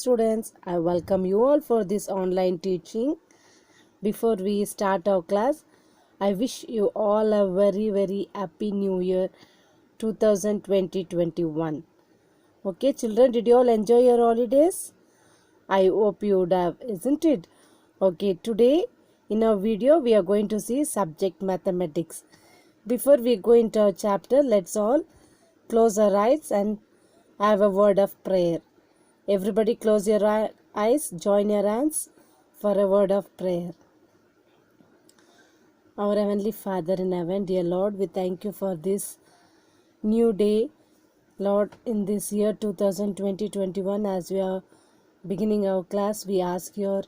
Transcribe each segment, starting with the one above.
students, I welcome you all for this online teaching. Before we start our class, I wish you all a very happy new year 2020-21. Okay children, did you all enjoy your holidays? I hope you would have, isn't it? Okay, today in our video we are going to see subject mathematics. Before we go into our chapter, let's all close our eyes and have a word of prayer. Everybody close your eyes, join your hands for a word of prayer. Our Heavenly Father in heaven, dear Lord, we thank you for this new day. Lord, in this year 2020-21, as we are beginning our class, we ask your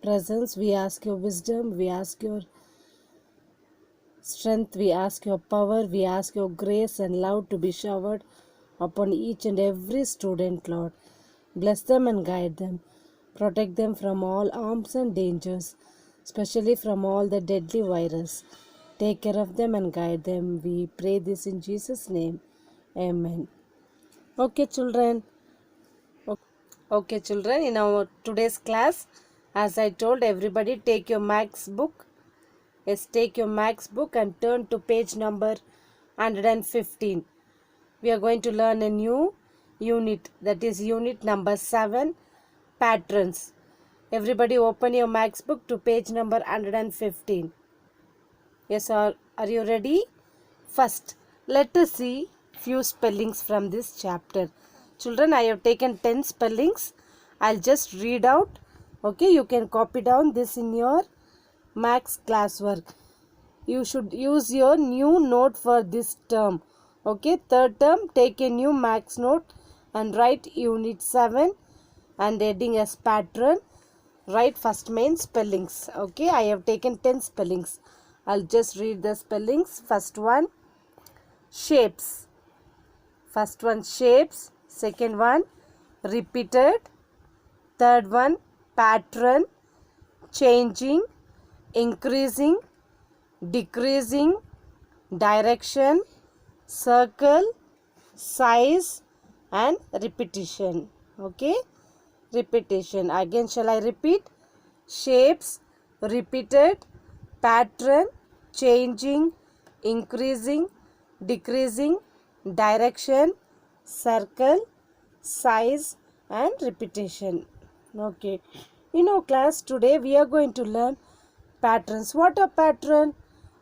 presence, we ask your wisdom, we ask your strength, we ask your power, we ask your grace and love to be showered upon each and every student, Lord. Bless them and guide them. Protect them from all harms and dangers, especially from all the deadly virus. Take care of them and guide them. We pray this in Jesus' name. Amen. Okay, children. Okay, children. In our today's class, as I told everybody, take your maths book. Yes, take your maths book and turn to page number 115. We are going to learn a new unit, that is unit number 7, patterns. Everybody open your maths book to page number 115. Yes, are you ready? First, let us see few spellings from this chapter. Children, I have taken 10 spellings. I'll just read out. Okay, you can copy down this in your maths classwork. You should use your new note for this term. Okay, third term, take a new maths note and write unit 7 and heading as pattern. Write first main spellings. Okay, I have taken 10 spellings. I'll just read the spellings. First one, shapes. First one, shapes. Second one, repeated. Third one, pattern. Changing, increasing, decreasing, direction, circle, size and repetition. Okay, repetition. Again, shall I repeat? Shapes, repeated, pattern, changing, increasing, decreasing, direction, circle, size and repetition. Okay, in our class today we are going to learn patterns. What are pattern?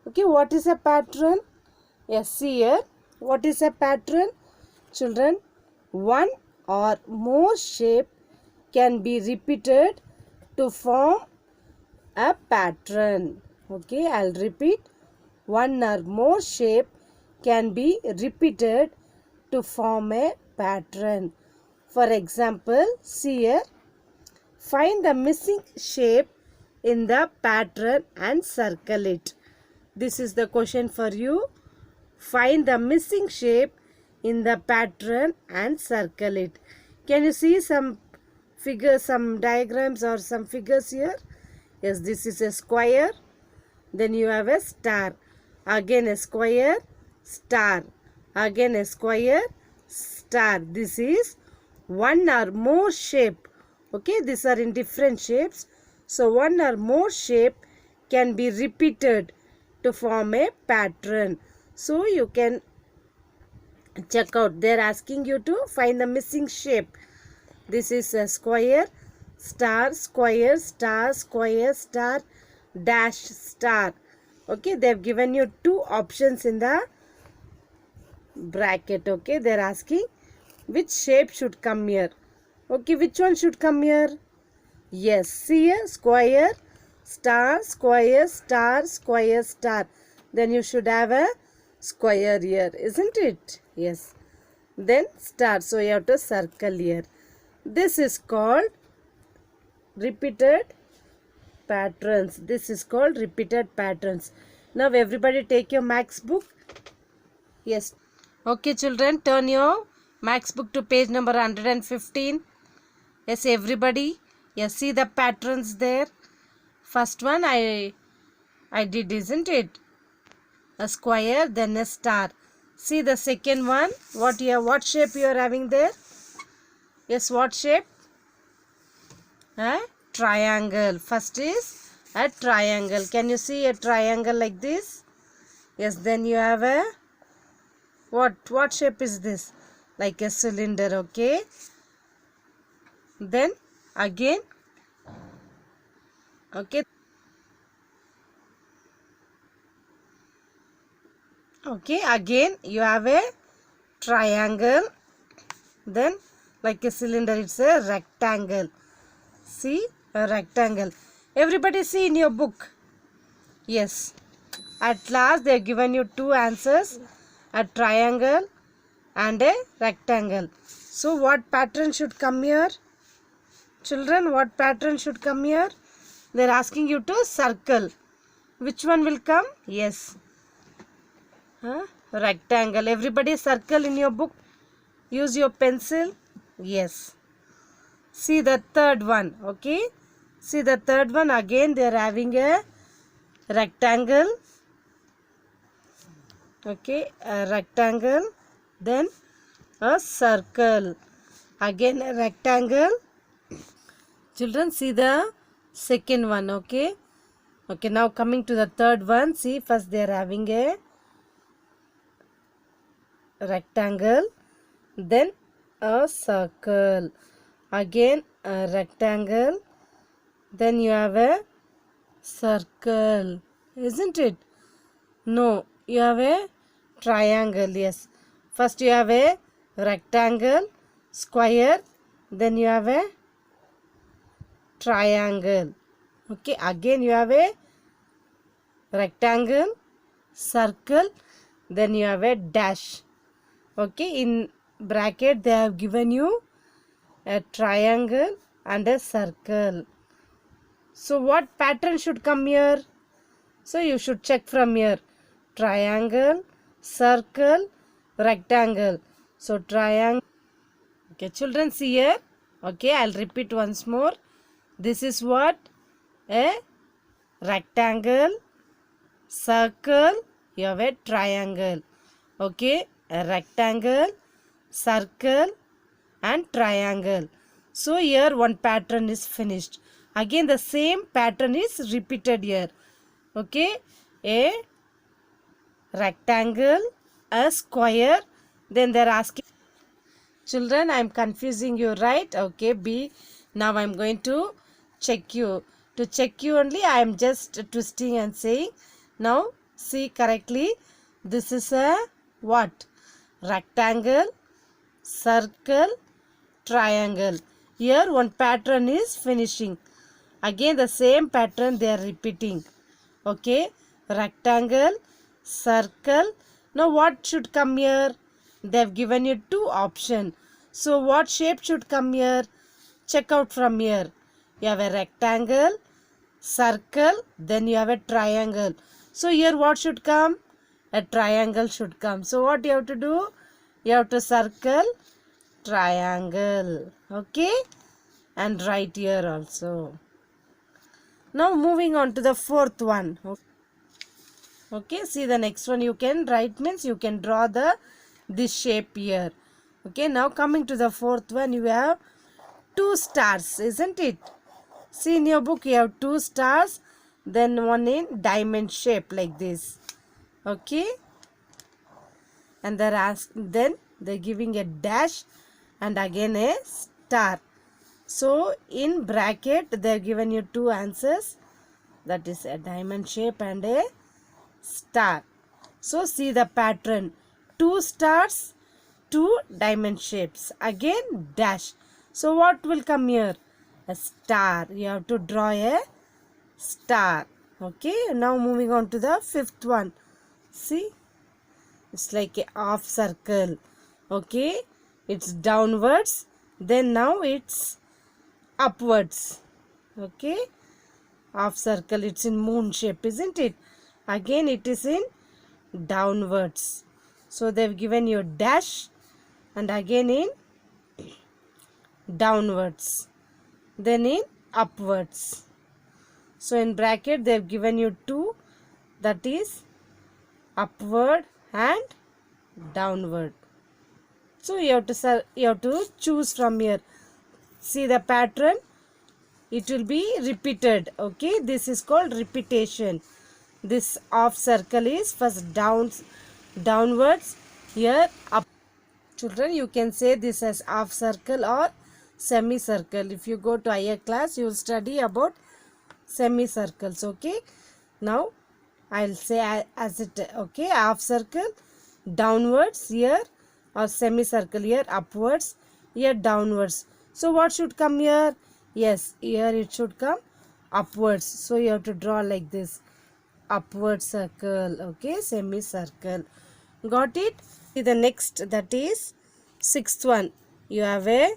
Okay, what is a pattern? Yes, see here. What is a pattern? Children, one or more shape can be repeated to form a pattern. Okay, I'll repeat. One or more shape can be repeated to form a pattern. For example, see here. Find the missing shape in the pattern and circle it. This is the question for you. Find the missing shape in the pattern and circle it. Can you see some figures, some diagrams or some figures here? Yes, this is a square. Then you have a star. Again a square, star. Again a square, star. This is one or more shape. Okay, these are in different shapes. So one or more shape can be repeated to form a pattern. So you can check out. They are asking you to find the missing shape. This is a square, star, square, star, square, star, dash, star. Okay, they have given you two options in the bracket. Okay, they are asking which shape should come here. Okay, which one should come here? Yes, see here, square, star, square, star, square, star. Then you should have a square here, isn't it? Yes. Then star. So you have to circle here. This is called repeated patterns. This is called repeated patterns. Now everybody take your maths book. Yes. Okay children, turn your maths book to page number 115. Yes, everybody. Yes, see the patterns there. First one I did, isn't it? A square, then a star. See the second one. What shape you are having there? Yes, what shape? A triangle. First is a triangle. Can you see a triangle like this? Yes, then you have a what shape is this? Like a cylinder, okay? Then again, okay. Okay, again you have a triangle. Then like a cylinder, it's a rectangle. See, a rectangle. Everybody see in your book. Yes. At last they have given you two answers. A triangle and a rectangle. So what pattern should come here? Children, what pattern should come here? They are asking you to circle. Which one will come? Yes. Rectangle. Everybody circle in your book. Use your pencil. Yes. See the third one. Okay. See the third one. Again they are having a rectangle. Okay. A rectangle. Then a circle. Again a rectangle. Children, see the second one. Okay. Okay. Now coming to the third one. See, first they are having a rectangle, then a circle, again a rectangle, then you have a circle, isn't it? No, you have a triangle. Yes, first you have a rectangle, square, then you have a triangle. Okay, again you have a rectangle, circle, then you have a dash. Okay, in bracket they have given you a triangle and a circle. So what pattern should come here? So you should check from here. Triangle, circle, rectangle. So triangle. Okay, children, see here. Okay, I'll repeat once more. This is what? A rectangle, circle, you have a triangle. Okay, a rectangle, circle and triangle. So here one pattern is finished. Again the same pattern is repeated here. Okay, a rectangle, a square, then they are asking. Children, I am confusing you, right? Okay, B. Now I am going to check you. To check you only, I am just twisting and saying. Now see correctly. This is a what? Rectangle, circle, triangle. Here one pattern is finishing. Again the same pattern they are repeating. Okay, rectangle, circle. Now what should come here? They have given you two options. So what shape should come here? Check out from here. You have a rectangle, circle, then you have a triangle. So here what should come? A triangle should come. So what you have to do? You have to circle triangle. Okay, and write here also. Now moving on to the fourth one. Okay, see the next one you can write means you can draw this shape here. Okay, now coming to the fourth one, you have two stars, isn't it? See in your book you have two stars, then one in diamond shape like this. Okay, and then they're giving a dash and again a star. So in bracket they've given you two answers, that is a diamond shape and a star. So see the pattern, two stars, two diamond shapes, again dash. So what will come here? A star. You have to draw a star. Okay, now moving on to the fifth one. See, it's like a half circle. Okay, it's downwards, then now it's upwards. Okay, half circle, it's in moon shape, isn't it? Again it is in downwards. So they've given you dash and again in downwards, then in upwards. So in bracket they've given you two, that is upward and downward. So you have to choose from here. See the pattern. it will be repeated. Okay, this is called repetition. This half circle is first downwards, here up. Children, you can say this as half circle or semicircle. If you go to higher class, you will study about semicircles. Okay, now I'll say as it. Okay, half circle downwards here, or semicircle here upwards, here downwards. So what should come here? Yes, here it should come upwards. So you have to draw like this, upward circle. Okay, semicircle. Got it? See the next, that is sixth one. You have a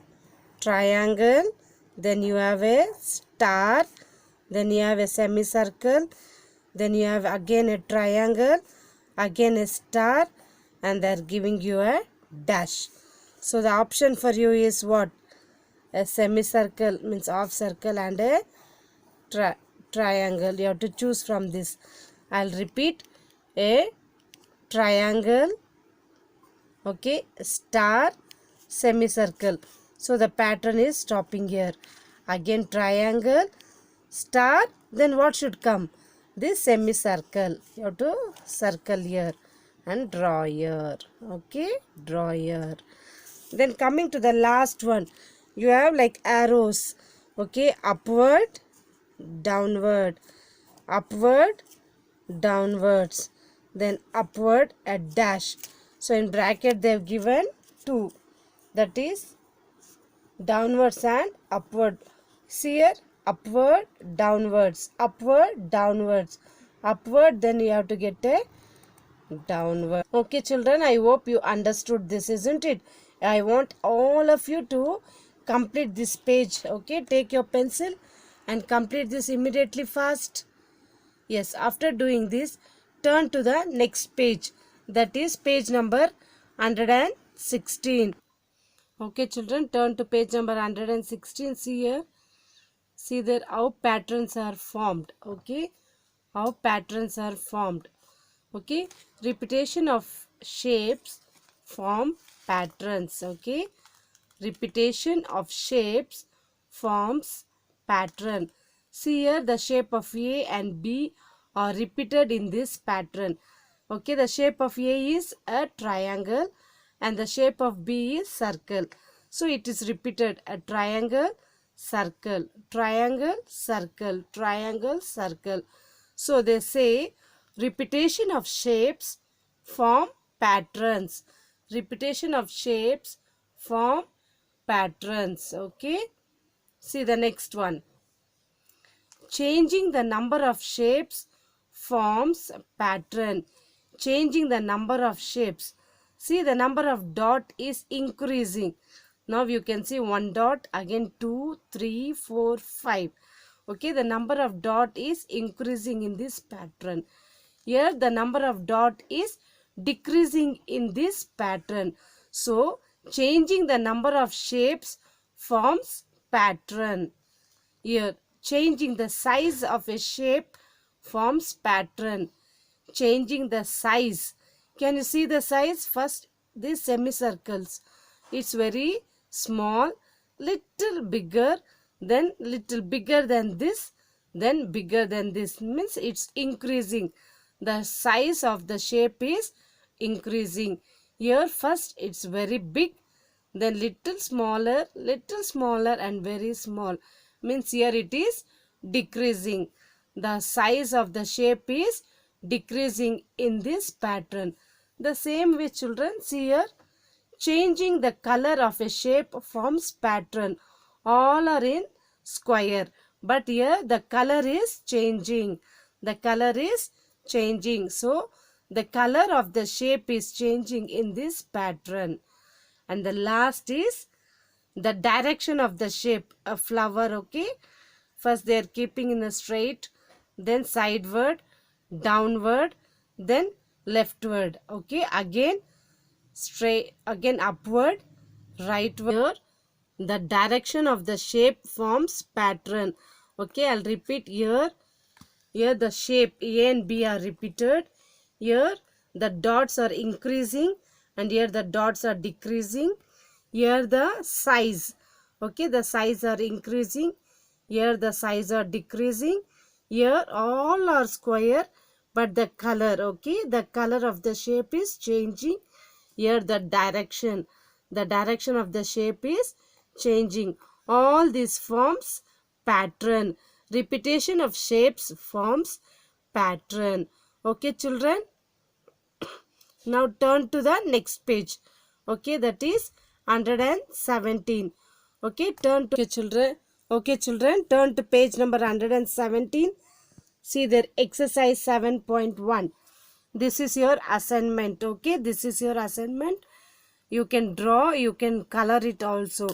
triangle, then you have a star, then you have a semicircle, then you have again a triangle, again a star, and they are giving you a dash. So the option for you is what? A semicircle means half circle and a triangle. You have to choose from this. I'll repeat: a triangle, okay, star, semicircle. So the pattern is stopping here. Again triangle, star, then what should come? This semicircle. You have to circle here and draw here. Okay, draw here. Then coming to the last one, you have like arrows. Okay, upward, downward, upward, downwards, then upward, a dash. So in bracket they have given 2, that is downwards and upward. See here, upward, downwards, upward, downwards, upward, then you have to get a downward. Okay children, I hope you understood this, isn't it? I want all of you to complete this page. Okay, take your pencil and complete this immediately fast. Yes, after doing this, turn to the next page, that is page number 116. Okay children, turn to page number 116. See here, see there how patterns are formed. Okay, how patterns are formed. Okay, repetition of shapes form patterns. Okay, repetition of shapes forms pattern. See here, the shape of A and B are repeated in this pattern. Okay, the shape of A is a triangle and the shape of B is circle. So it is repeated: a triangle, circle, triangle, circle, triangle, circle. So they say repetition of shapes form patterns. Repetition of shapes form patterns. Okay, see the next one. Changing the number of shapes forms pattern. Changing the number of shapes. See, the number of dot is increasing. Now you can see 1 dot, again 2, 3, 4, 5. Okay, the number of dot is increasing in this pattern. Here the number of dot is decreasing in this pattern. So changing the number of shapes forms pattern. Here changing the size of a shape forms pattern. Changing the size. Can you see the size? First, these semicircles. It's very small, little bigger, then little bigger than this, then bigger than this. Means it's increasing. The size of the shape is increasing. Here first it's very big, then little smaller, and very small. Means here it is decreasing. The size of the shape is decreasing in this pattern. The same way children, see here, changing the color of a shape forms pattern. All are in square, but here the color is changing. The color is changing. So the color of the shape is changing in this pattern. And the last is the direction of the shape, a flower. Okay, first they are keeping in a straight, then sideward, downward, then leftward. Okay, again straight, again upward, rightward. The direction of the shape forms pattern. Okay, I'll repeat here. Here the shape A and B are repeated. Here the dots are increasing and here the dots are decreasing. Here the size. Okay, the size are increasing. Here the size are decreasing. Here all are square, but the color, okay, the color of the shape is changing. Here the direction of the shape is changing. All these forms pattern. Repetition of shapes forms pattern. Okay, children. Now turn to the next page. Okay, that is 117. Okay, turn to children. Okay, children, turn to page number 117. See there, exercise 7.1. This is your assignment. Okay, this is your assignment. You can draw, you can color it also.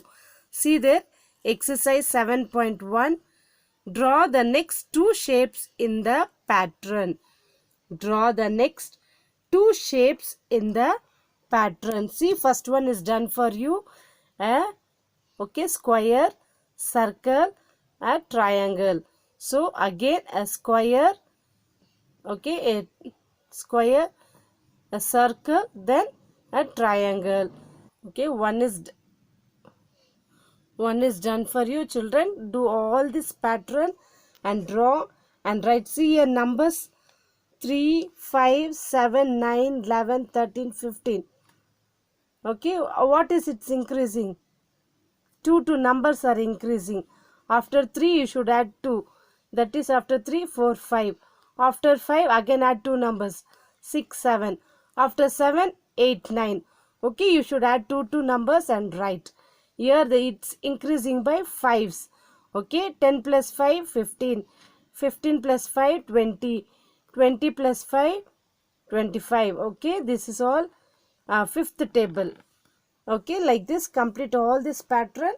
See there, exercise 7.1. Draw the next two shapes in the pattern. Draw the next two shapes in the pattern. See, first one is done for you. Okay, square, circle, a triangle. So again a square, okay, a square, a circle, then a triangle. Okay, one is done for you, children. Do all this pattern and draw and write. See your numbers: 3, 5, 7, 9, 11, 13, 15. Okay, what is it's increasing? 2 numbers are increasing. After 3 you should add 2. That is after 3, 4, 5. After 5 again add 2 numbers. 6, 7. After 7, 8, 9. Okay, you should add 2 numbers and write. Here it's increasing by 5s. Okay, 10 plus 5, 15. 15 plus 5, 20. 20 plus 5, 25. Okay, this is all fifth table. Okay, like this complete all this pattern.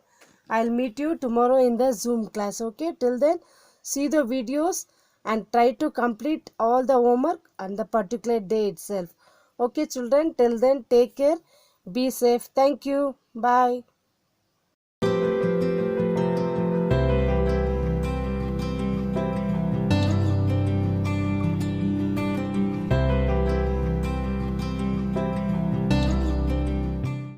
I'll meet you tomorrow in the Zoom class. Okay, till then see the videos and try to complete all the homework on the particular day itself. Okay, children, till then take care, be safe. Thank you. Bye.